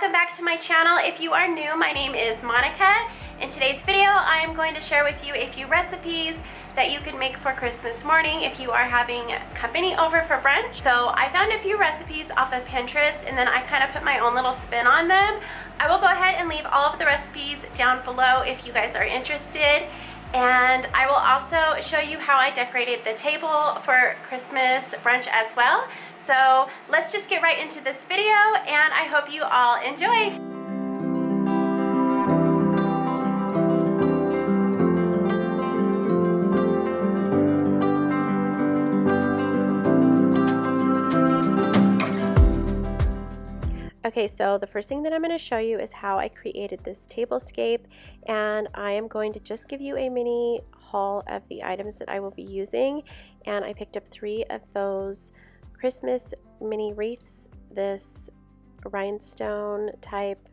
welcome back to my channel. If you are new, my name is Monica. In today's video, I am going to share with you a few recipes that you can make for Christmas morning if you are having company over for brunch. So I found a few recipes off of Pinterest and then I kind of put my own little spin on them. I will go ahead and leave all of the recipes down below if you guys are interested. And I will also show you how I decorated the table for Christmas brunch as well. So let's just get right into this video and I hope you all enjoy. Okay, so the first thing that I'm going to show you is how I created this tablescape, and I am going to just give you a mini haul of the items that I will be using. And I picked up 3 of those Christmas mini wreaths, this rhinestone type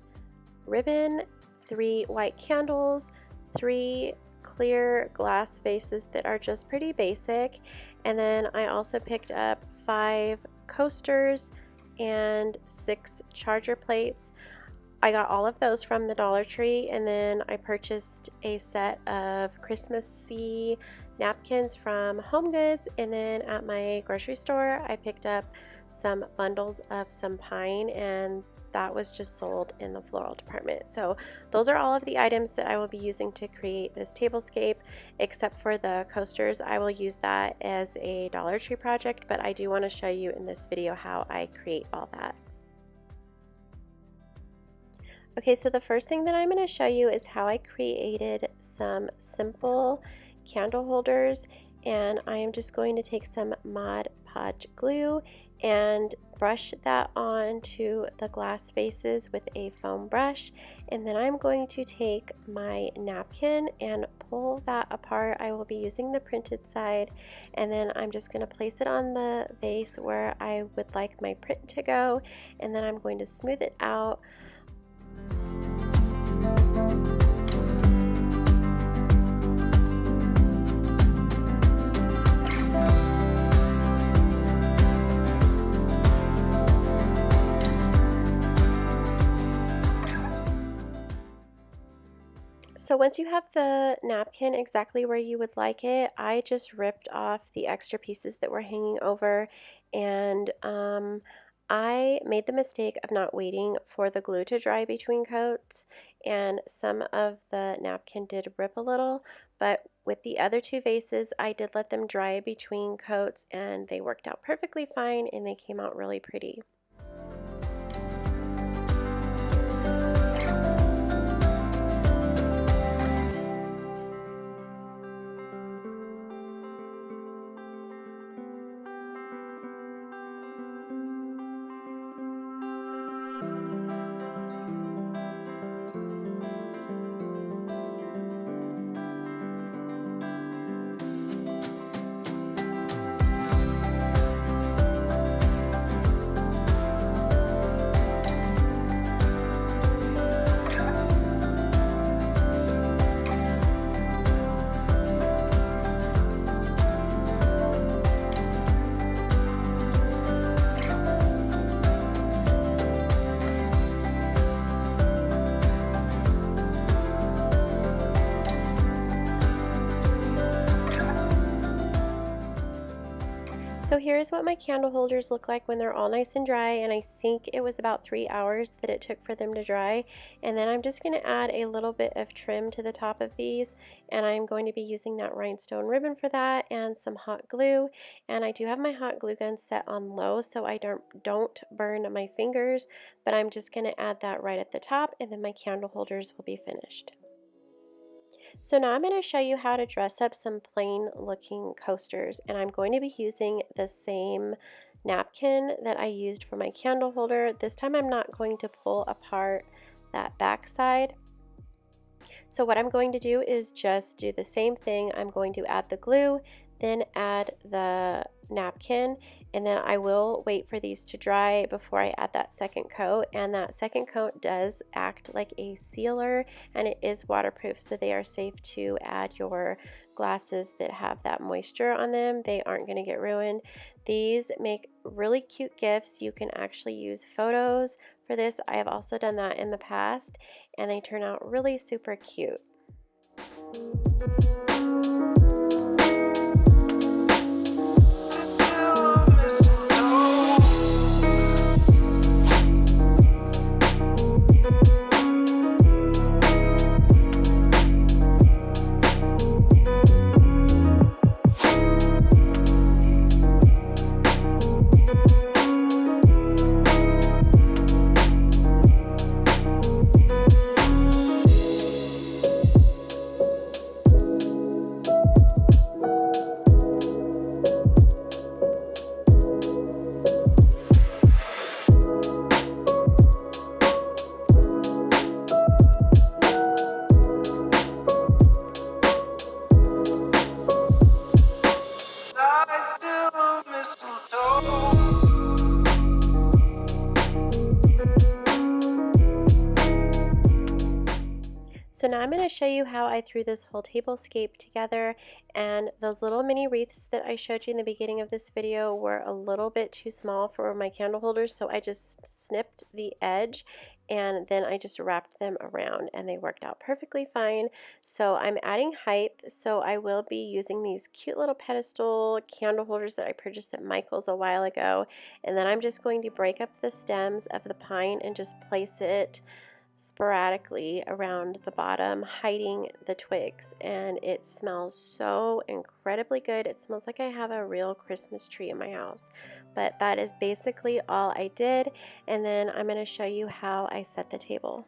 ribbon, 3 white candles, 3 clear glass vases that are just pretty basic, and then I also picked up 5 coasters and 6 charger plates. I got all of those from the Dollar Tree, and then I purchased a set of Christmassy napkins from Home Goods, and then at my grocery store I picked up some bundles of some pine, and that was just sold in the floral department. So those are all of the items that I will be using to create this tablescape, except for the coasters. I will use that as a Dollar Tree project, but I do want to show you in this video how I create all that. Okay, so the first thing that I'm going to show you is how I created some simple candle holders, and I am just going to take some Mod Podge glue and brush that onto the glass vases with a foam brush, and then I'm going to take my napkin and pull that apart. I will be using the printed side, and then I'm just going to place it on the vase where I would like my print to go, and then I'm going to smooth it out. So once you have the napkin exactly where you would like it, I just ripped off the extra pieces that were hanging over, and I made the mistake of not waiting for the glue to dry between coats, and some of the napkin did rip a little, but with the other 2 vases I did let them dry between coats and they worked out perfectly fine and they came out really pretty. So here's what my candle holders look like when they're all nice and dry, and I think it was about 3 hours that it took for them to dry. And then I'm just going to add a little bit of trim to the top of these, and I'm going to be using that rhinestone ribbon for that and some hot glue. And I do have my hot glue gun set on low so I don't burn my fingers, but I'm just going to add that right at the top, and then my candle holders will be finished. So now I'm going to show you how to dress up some plain looking coasters, and I'm going to be using the same napkin that I used for my candle holder. This time I'm not going to pull apart that back side. So what I'm going to do is just do the same thing. I'm going to add the glue, then add the napkin, and then I will wait for these to dry before I add that second coat. And that second coat does act like a sealer, and it is waterproof, so they are safe to add your glasses that have that moisture on them. They aren't going to get ruined. These make really cute gifts. You can actually use photos for this. I have also done that in the past, and they turn out really super cute. So now I'm going to show you how I threw this whole tablescape together, and those little mini wreaths that I showed you in the beginning of this video were a little bit too small for my candle holders, so I just snipped the edge and then I just wrapped them around, and they worked out perfectly fine. So I'm adding height, so I will be using these cute little pedestal candle holders that I purchased at Michael's a while ago, and then I'm just going to break up the stems of the pine and just place it sporadically around the bottom, hiding the twigs, and it smells so incredibly good. It smells like I have a real Christmas tree in my house. But that is basically all I did, and then I'm going to show you how I set the table.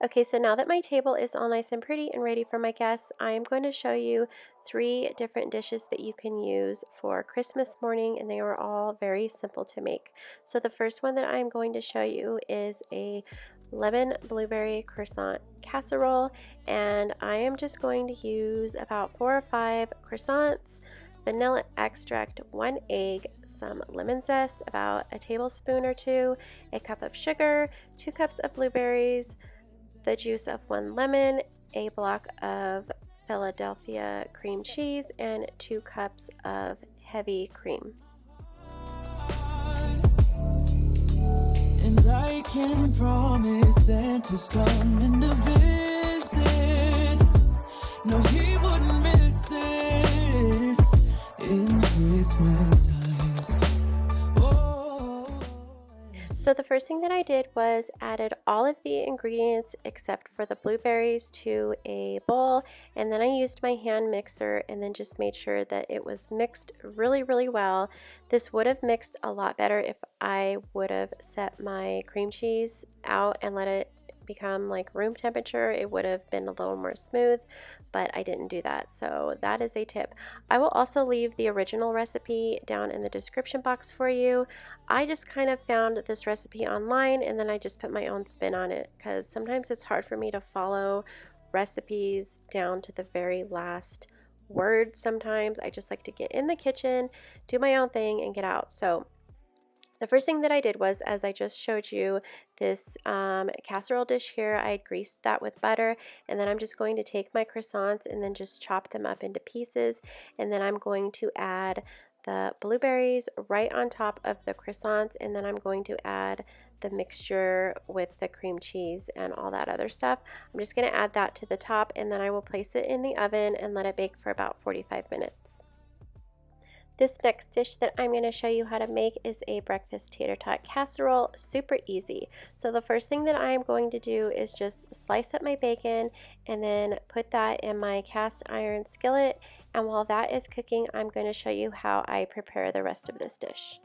Okay, so now that my table is all nice and pretty and ready for my guests, I am going to show you 3 different dishes that you can use for Christmas morning, and they are all very simple to make. So the first one that I'm going to show you is a lemon blueberry croissant casserole, and I am just going to use about 4 or 5 croissants, vanilla extract, 1 egg, some lemon zest, about a tablespoon or 2, a cup of sugar, 2 cups of blueberries, the juice of 1 lemon, a block of Philadelphia cream cheese, and 2 cups of heavy cream. And I can promise Santa's coming to visit. No, he wouldn't miss this in Christmas times. Oh. So the first thing that I did was added all of the ingredients except for the blueberries to a bowl, and then I used my hand mixer and then just made sure that it was mixed really, really well. This would have mixed a lot better if I would have set my cream cheese out and let it become like room temperature. It would have been a little more smooth, but I didn't do that, so that is a tip. I will also leave the original recipe down in the description box for you. I just kind of found this recipe online and then I just put my own spin on it, because sometimes it's hard for me to follow recipes down to the very last word. Sometimes I just like to get in the kitchen, do my own thing, and get out. So the first thing that I did was, as I just showed you, this casserole dish here, I had greased that with butter, and then I'm just going to take my croissants and then just chop them up into pieces, and then I'm going to add the blueberries right on top of the croissants, and then I'm going to add the mixture with the cream cheese and all that other stuff. I'm just going to add that to the top, and then I will place it in the oven and let it bake for about 45 minutes. This next dish that I'm going to show you how to make is a breakfast tater tot casserole. Super easy. So the first thing that I'm going to do is just slice up my bacon and then put that in my cast iron skillet. And while that is cooking, I'm going to show you how I prepare the rest of this dish.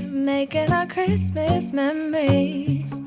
Making our Christmas memories.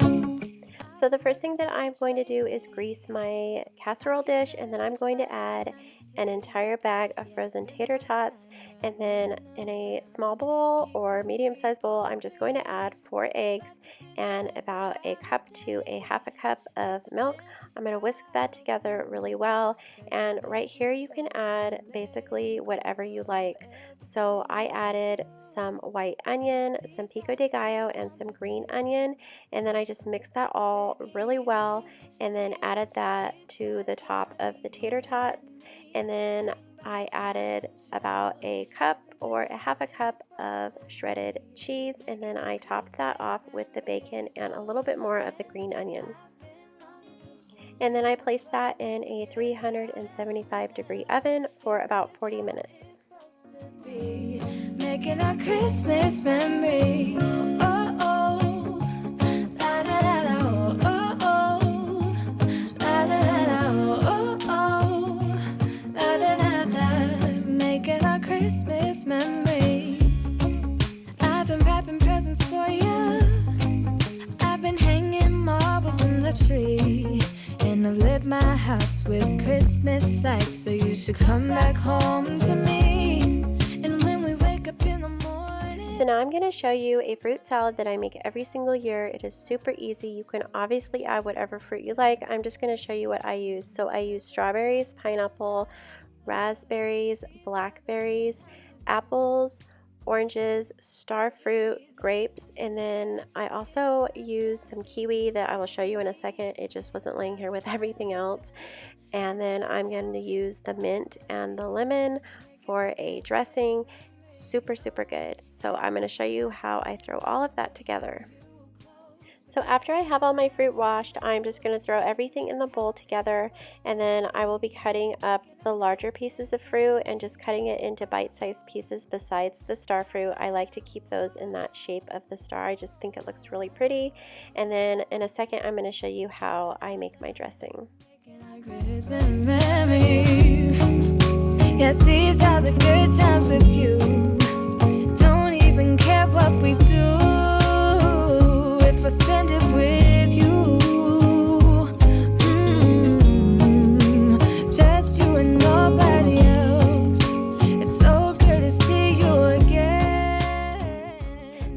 So the first thing that I'm going to do is grease my casserole dish, and then I'm going to add an entire bag of frozen tater tots, and then in a small bowl or medium-sized bowl I'm just going to add 4 eggs and about a cup to a half a cup of milk. I'm going to whisk that together really well, and right here you can add basically whatever you like. So I added some white onion, some pico de gallo, and some green onion, and then I just mixed that all really well and then added that to the top of the tater tots. And then I added about a cup or a half a cup of shredded cheese, and then I topped that off with the bacon and a little bit more of the green onion. And then I placed that in a 375-degree oven for about 40 minutes. Making our Christmas memories. Oh, oh. La, da, da, da, oh, oh, oh. La, da, da, da, oh, oh. La, da, da, da. Making our Christmas memories. I've been wrapping presents for you. I've been hanging marbles in the tree. And I've lit my house with Christmas lights, so you should come back home to me. And when we wake up in the morning. So now I'm going to show you a fruit salad that I make every single year. It is super easy. You can obviously add whatever fruit you like. I'm just going to show you what I use. So I use strawberries, pineapple, raspberries, blackberries, apples, oranges, star fruit, grapes, and then I also use some kiwi that I will show you in a second. It just wasn't laying here with everything else. And then I'm going to use the mint and the lemon for a dressing. Super, super good. So I'm going to show you how I throw all of that together. So after I have all my fruit washed, I'm just going to throw everything in the bowl together, and then I will be cutting up the larger pieces of fruit and just cutting it into bite-sized pieces besides the star fruit. I like to keep those in that shape of the star. I just think it looks really pretty. And then in a second I'm going to show you how I make my dressing. Christmas memories. Yes, these are the good times with you. Don't even care what we do if I spend it with you. Just you and nobody else. It's so good to see you again.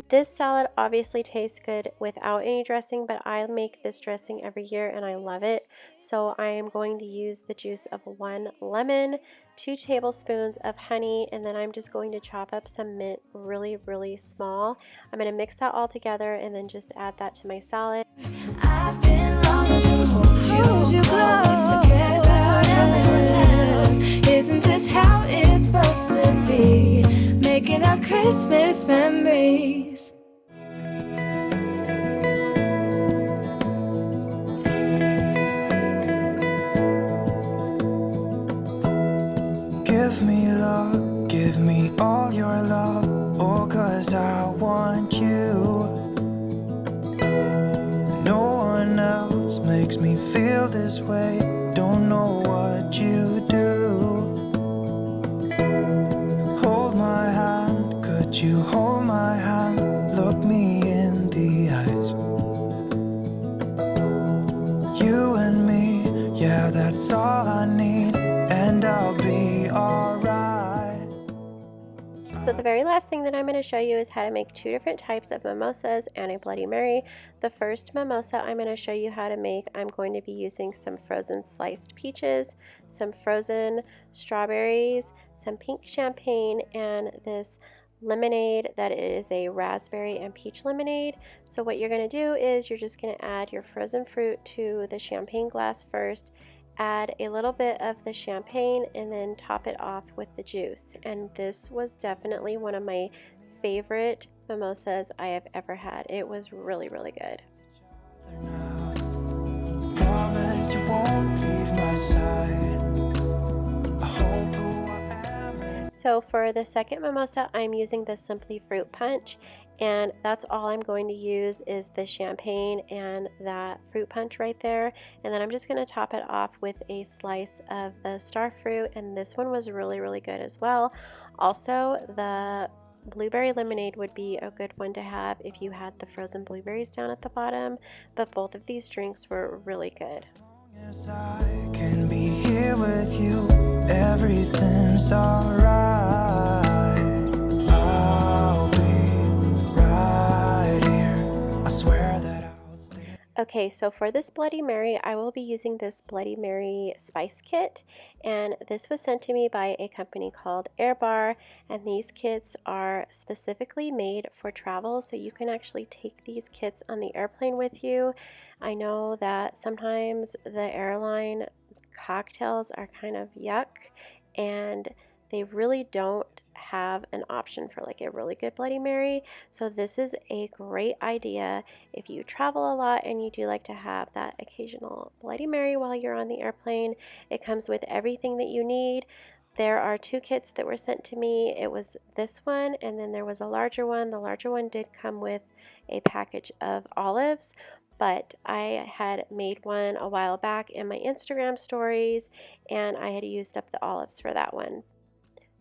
This salad obviously tastes good without any dressing, but I make this dressing every year and I love it. So I am going to use the juice of 1 lemon, 2 tablespoons of honey, and then I'm just going to chop up some mint really, really small. I'm going to mix that all together and then just add that to my salad. I've been longing to hold you close, forget about everyone else. Isn't this Christmas memories. Give me love, give me all your love, oh, 'cause I want you. No one else makes me feel this way, don't know what you do. Hold my hand, could you hold my hand, look me in the eyes. You and me, yeah, that's all I need, and I'll be alright. So the very last thing that I'm going to show you is how to make two different types of mimosas and a Bloody Mary. The first mimosa I'm going to show you how to make, I'm going to be using some frozen sliced peaches, some frozen strawberries, some pink champagne, and this lemonade that is a raspberry and peach lemonade. So what you're going to do is you're just going to add your frozen fruit to the champagne glass first, add a little bit of the champagne, and then top it off with the juice. And this was definitely one of my favorite mimosas I have ever had. It was really, really good. Promise you won't leave my side. I hope who I am is. So for the second mimosa, I'm using the Simply Fruit Punch, and that's all I'm going to use is the champagne and that fruit punch right there. And then I'm just going to top it off with a slice of the star fruit, and this one was really, really good as well. Also, the blueberry lemonade would be a good one to have if you had the frozen blueberries down at the bottom, but both of these drinks were really good. Yes, I can be here with you, everything's alright. I'll be right here, I swear that I'll stay. Okay, so for this Bloody Mary, I will be using this Bloody Mary spice kit, and this was sent to me by a company called Air Bar, and these kits are specifically made for travel, so you can actually take these kits on the airplane with you. I know that sometimes the airline cocktails are kind of yuck, and they really don't have an option for like a really good Bloody Mary. So this is a great idea if you travel a lot and you do like to have that occasional Bloody Mary while you're on the airplane. It comes with everything that you need. There are two kits that were sent to me. It was this one, and then there was a larger one. The larger one did come with a package of olives, but I had made one a while back in my Instagram stories, and I had used up the olives for that one.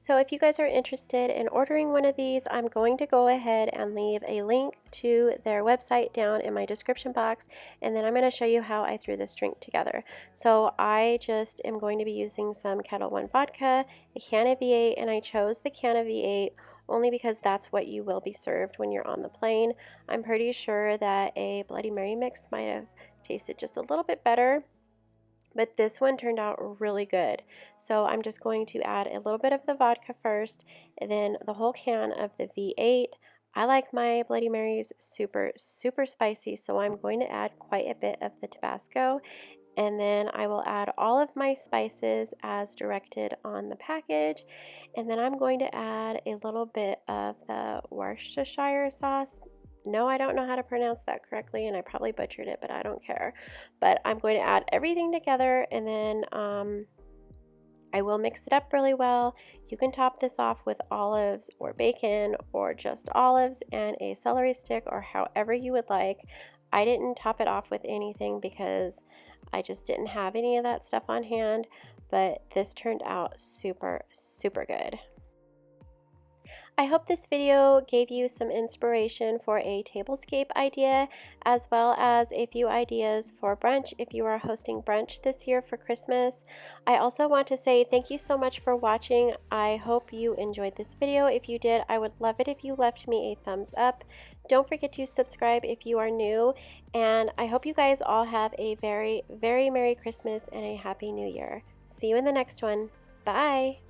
So if you guys are interested in ordering one of these, I'm going to go ahead and leave a link to their website down in my description box, and then I'm going to show you how I threw this drink together. So I just am going to be using some Kettle One vodka, a can of V8, and I chose the can of V8 only because that's what you will be served when you're on the plane. I'm pretty sure that a Bloody Mary mix might have tasted just a little bit better, but this one turned out really good. So I'm just going to add a little bit of the vodka first, and then the whole can of the V8. I like my Bloody Marys super, super spicy, so I'm going to add quite a bit of the Tabasco, and then I will add all of my spices as directed on the package, and then I'm going to add a little bit of the Worcestershire sauce. No, I don't know how to pronounce that correctly, and I probably butchered it, but I don't care. But I'm going to add everything together, and then I will mix it up really well. You can top this off with olives or bacon or just olives and a celery stick, or however you would like. I didn't top it off with anything because I just didn't have any of that stuff on hand, but this turned out super, super good. I hope this video gave you some inspiration for a tablescape idea, as well as a few ideas for brunch if you are hosting brunch this year for Christmas. I also want to say thank you so much for watching. I hope you enjoyed this video. If you did, I would love it if you left me a thumbs up. Don't forget to subscribe if you are new, and I hope you guys all have a very, very Merry Christmas and a Happy New Year. See you in the next one. Bye!